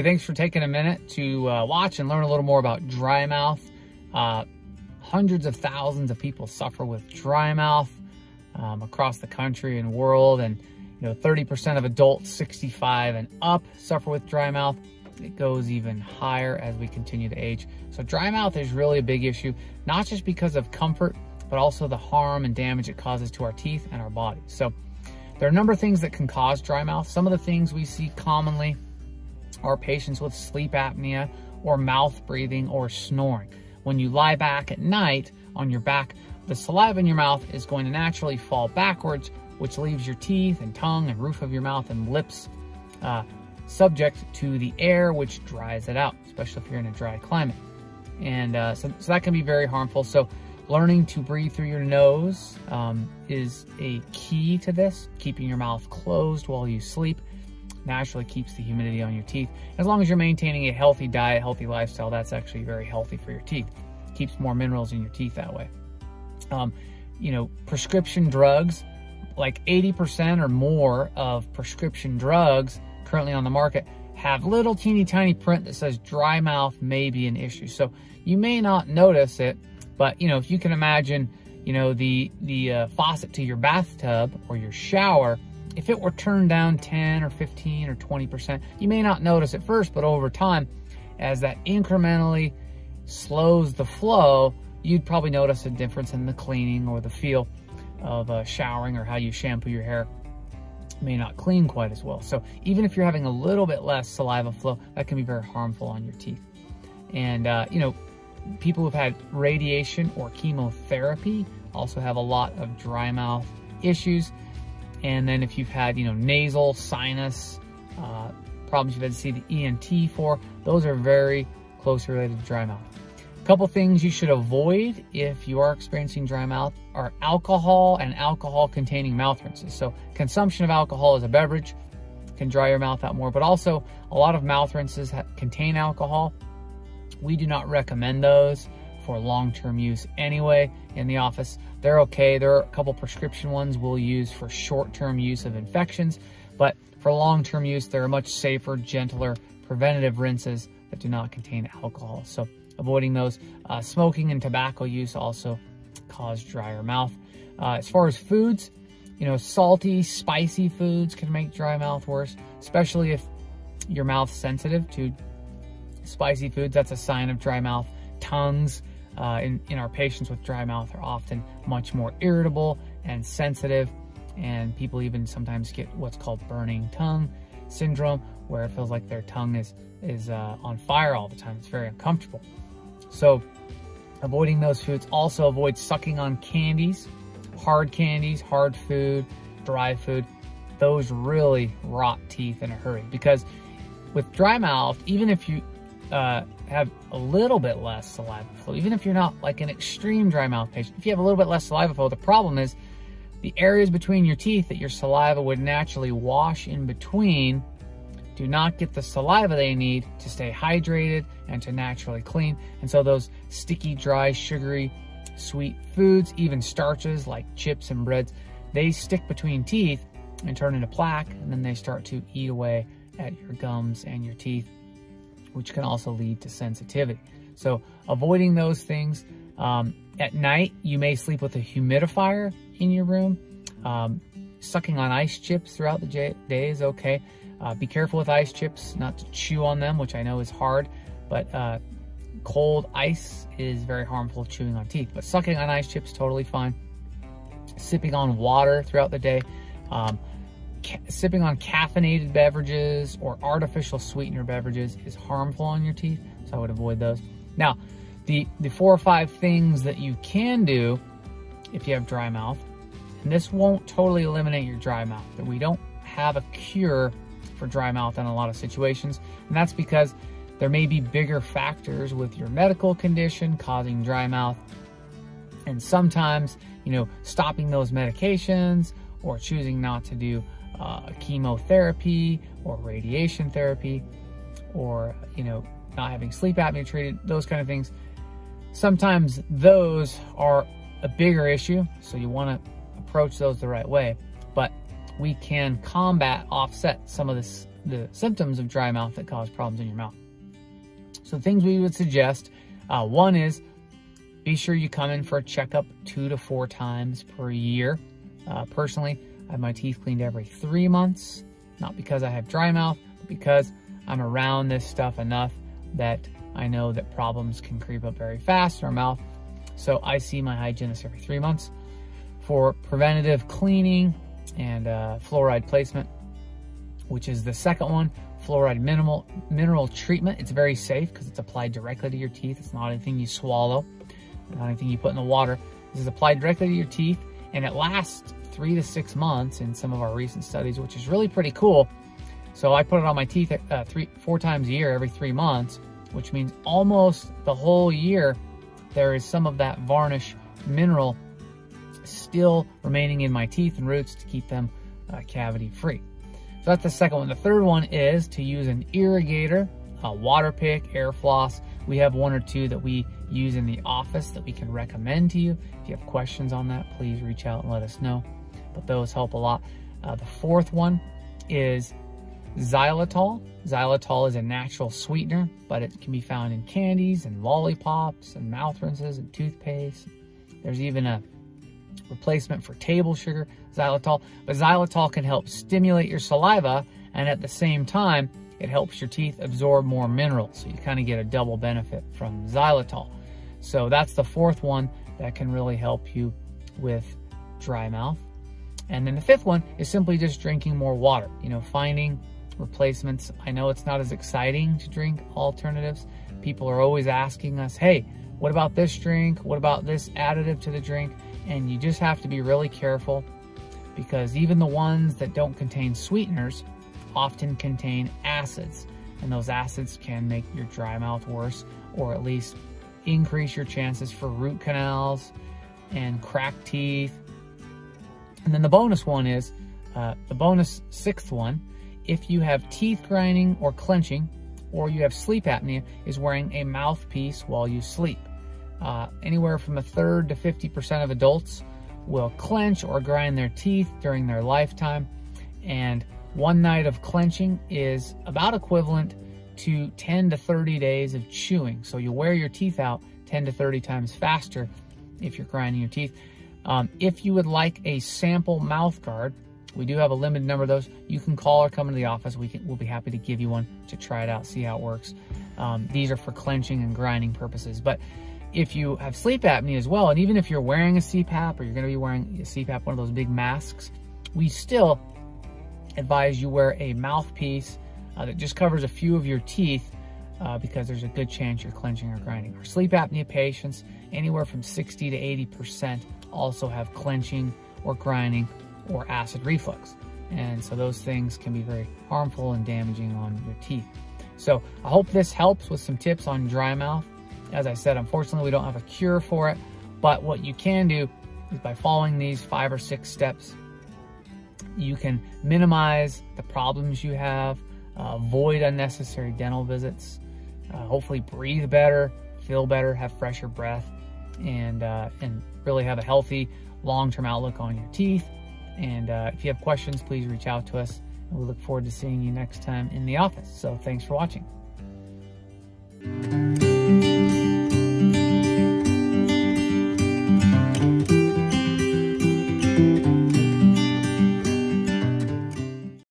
Hey, thanks for taking a minute to watch and learn a little more about dry mouth. Hundreds of thousands of people suffer with dry mouth across the country and world, and 30% of adults 65 and up suffer with dry mouth. It goes even higher as we continue to age. So dry mouth is really a big issue, not just because of comfort, but also the harm and damage it causes to our teeth and our body. So there are a number of things that can cause dry mouth. Some of the things we see commonly are patients with sleep apnea or mouth breathing or snoring. When you lie back at night on your back, the saliva in your mouth is going to naturally fall backwards, which leaves your teeth and tongue and roof of your mouth and lips subject to the air, which dries it out, especially if you're in a dry climate. And so that can be very harmful. So learning to breathe through your nose is a key to this. Keeping your mouth closed while you sleep naturally keeps the humidity on your teeth. As long as you're maintaining a healthy diet, healthy lifestyle, that's actually very healthy for your teeth. Keeps more minerals in your teeth that way. Prescription drugs, like 80% or more of prescription drugs currently on the market have little teeny tiny print that says dry mouth may be an issue. So you may not notice it, but if you can imagine, the faucet to your bathtub or your shower, if it were turned down 10 or 15 or 20%, you may not notice at first, but over time, as that incrementally slows the flow, you'd probably notice a difference in the cleaning or the feel of showering, or how you shampoo your hair may not clean quite as well. So even if you're having a little bit less saliva flow, that can be very harmful on your teeth. And, people who've had radiation or chemotherapy also have a lot of dry mouth issues. And then if you've had, nasal, sinus problems you've had to see the ENT for, those are very closely related to dry mouth. A couple things you should avoid if you are experiencing dry mouth are alcohol and alcohol-containing mouth rinses. So consumption of alcohol as a beverage can dry your mouth out more, but also a lot of mouth rinses contain alcohol. We do not recommend those for long-term use anyway in the office. They're okay. There are a couple prescription ones we'll use for short-term use of infections, but for long-term use, they're much safer, gentler, preventative rinses that do not contain alcohol. So avoiding those. Smoking and tobacco use also cause drier mouth. As far as foods, salty, spicy foods can make dry mouth worse, especially if your mouth's sensitive to spicy foods. That's a sign of dry mouth. Tongues in our patients with dry mouth are often much more irritable and sensitive, and people even sometimes get what's called burning tongue syndrome, where it feels like their tongue is on fire all the time. It's very uncomfortable. So avoiding those foods. Also avoid sucking on candies, hard food, dry food. Those really rot teeth in a hurry, because with dry mouth, even if you have a little bit less saliva flow, even if you're not like an extreme dry mouth patient, if you have a little bit less saliva flow, the problem is the areas between your teeth that your saliva would naturally wash in between do not get the saliva they need to stay hydrated and to naturally clean. And so those sticky, dry, sugary, sweet foods, even starches like chips and breads, they stick between teeth and turn into plaque, and then they start to eat away at your gums and your teeth, which can also lead to sensitivity. So avoiding those things. At night, you may sleep with a humidifier in your room. Sucking on ice chips throughout the day is okay. Be careful with ice chips, not to chew on them, which I know is hard, but cold ice is very harmful chewing on teeth. But sucking on ice chips, totally fine. Sipping on water throughout the day. Sipping on caffeinated beverages or artificial sweetener beverages is harmful on your teeth, so I would avoid those. Now, the 4 or 5 things that you can do if you have dry mouth, and this won't totally eliminate your dry mouth, but we don't have a cure for dry mouth in a lot of situations, and that's because there may be bigger factors with your medical condition causing dry mouth, and sometimes, stopping those medications or choosing not to do chemotherapy or radiation therapy, or not having sleep apnea treated, those kind of things. Sometimes those are a bigger issue, so you want to approach those the right way. But we can offset some of this the symptoms of dry mouth that cause problems in your mouth. So things we would suggest, one is be sure you come in for a checkup 2 to 4 times per year. Personally, I have my teeth cleaned every 3 months, not because I have dry mouth, but because I'm around this stuff enough that I know that problems can creep up very fast in our mouth. So I see my hygienist every 3 months for preventative cleaning and fluoride placement, which is the second one. Fluoride mineral treatment. It's very safe because it's applied directly to your teeth. It's not anything you swallow, not anything you put in the water. This is applied directly to your teeth, and it lasts 3 to 6 months in some of our recent studies, which is really pretty cool. So I put it on my teeth 4 times a year, every 3 months, which means almost the whole year there is some of that varnish mineral still remaining in my teeth and roots to keep them cavity free. So that's the second one. The third one is to use an irrigator, a water pick, air floss. We have 1 or 2 that we use in the office that we can recommend to you. If you have questions on that, please reach out and let us know. But those help a lot. The fourth one is Xylitol. Xylitol is a natural sweetener, but it can be found in candies and lollipops and mouth rinses and toothpaste. There's even a replacement for table sugar, xylitol. But xylitol can help stimulate your saliva, and at the same time, it helps your teeth absorb more minerals. So you kind of get a double benefit from xylitol. So that's the fourth one that can really help you with dry mouth. And then the fifth one is simply just drinking more water. You know, finding replacements. I know it's not as exciting to drink alternatives. People are always asking us, hey, what about this drink? What about this additive to the drink? And you just have to be really careful, because even the ones that don't contain sweeteners often contain acids, and those acids can make your dry mouth worse, or at least increase your chances for root canals and cracked teeth. And then the bonus one is, the bonus sixth one, if you have teeth grinding or clenching, or you have sleep apnea, is wearing a mouthpiece while you sleep. Anywhere from 1/3 to 50% of adults will clench or grind their teeth during their lifetime, and 1 night of clenching is about equivalent to 10 to 30 days of chewing. So you wear your teeth out 10 to 30 times faster if you're grinding your teeth. If you would like a sample mouth guard, we do have a limited number of those. You can call or come into the office. We'll be happy to give you one to try it out, see how it works. These are for clenching and grinding purposes. But if you have sleep apnea as well, and even if you're wearing a CPAP, or you're going to be wearing a CPAP, one of those big masks, we still advise you wear a mouthpiece that just covers a few of your teeth, because there's a good chance you're clenching or grinding. Our sleep apnea patients, anywhere from 60 to 80%, also have clenching or grinding or acid reflux. And so those things can be very harmful and damaging on your teeth. So I hope this helps with some tips on dry mouth. As I said, unfortunately, we don't have a cure for it, but what you can do is by following these 5 or 6 steps, you can minimize the problems you have, avoid unnecessary dental visits, hopefully breathe better, feel better, have fresher breath, and really have a healthy long-term outlook on your teeth. And if you have questions, please reach out to us, and we look forward to seeing you next time in the office. So thanks for watching.